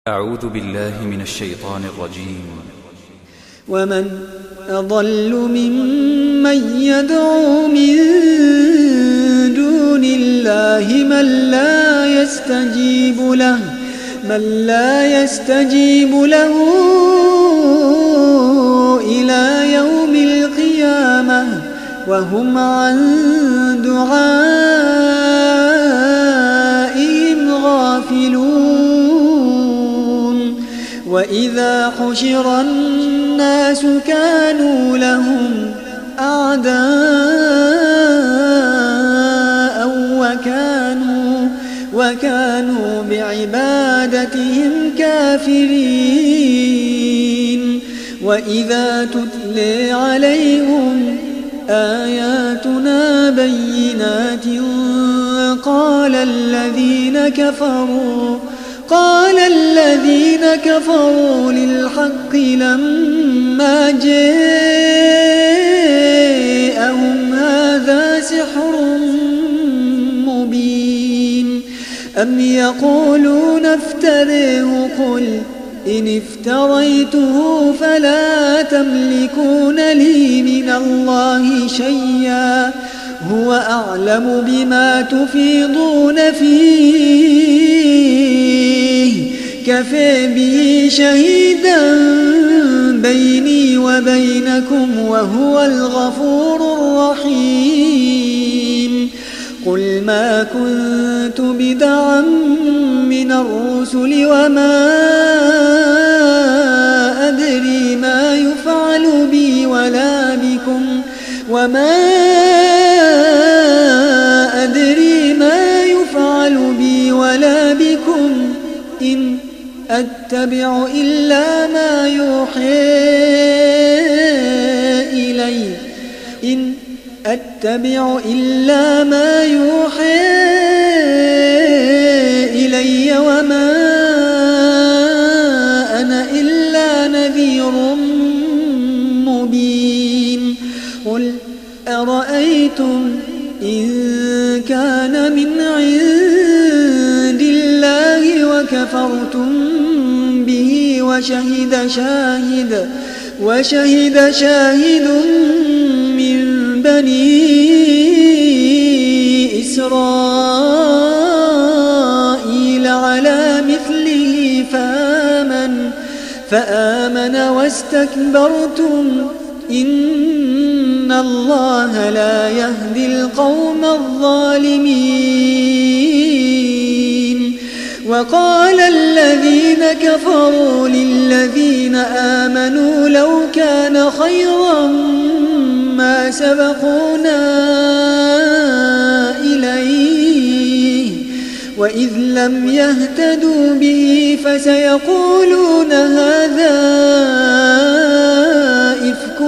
أعوذ بالله من الشيطان الرجيم. ومن أضل ممن يدعو من دون الله من لا يستجيب له إلى يوم القيامة وهم عن دعائهم غافلون. وإذا حشر الناس كانوا لهم أعداء وكانوا بعبادتهم كافرين. وإذا تتلي عليهم آياتنا بينات قال الذين كفروا للحق لما جاءهم هذا سحر مبين. أم يقولون افتريه قل إن افتريته فلا تملكون لي من الله شيئا هو أعلم بما تفيضون فيه كفى به شهيدا بيني وبينكم وهو الغفور الرحيم. قل ما كنت بدعا من الرسل وما أدري ما يفعل بي ولا بكم إن أتبع إلا ما يوحى إلي وما أنا إلا نذير مبين. قل أرأيتم إن كان من عند الله وكفرتم به وشهد شاهد من بني إسرائيل على مثله فآمن واستكبرتم إن الله لا يهدي القوم الظالمين. وقال الذين كفروا للذين آمنوا لو كان خيرا ما سبقونا إليه وإذ لم يهتدوا به فسيقولون هذا إفك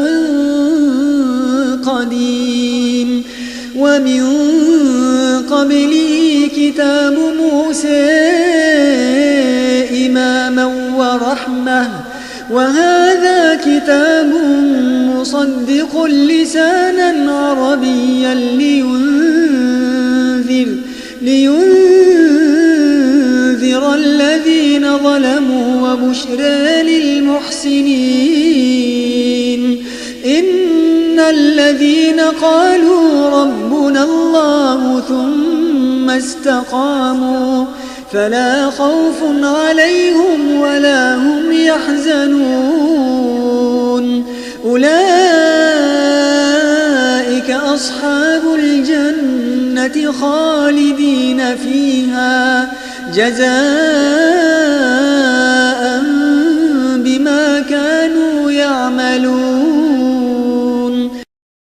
قديم. ومن قبله كتاب موسى إماما ورحمة وهذا كتاب مصدق لسانا عربيا لينذر الذين ظلموا وبشرى للمحسنين. إن الذين قالوا ربنا الله ثم استقاموا فلا خوف عليهم ولا هم يحزنون. أولئك أصحاب الجنة خالدين فيها جزاء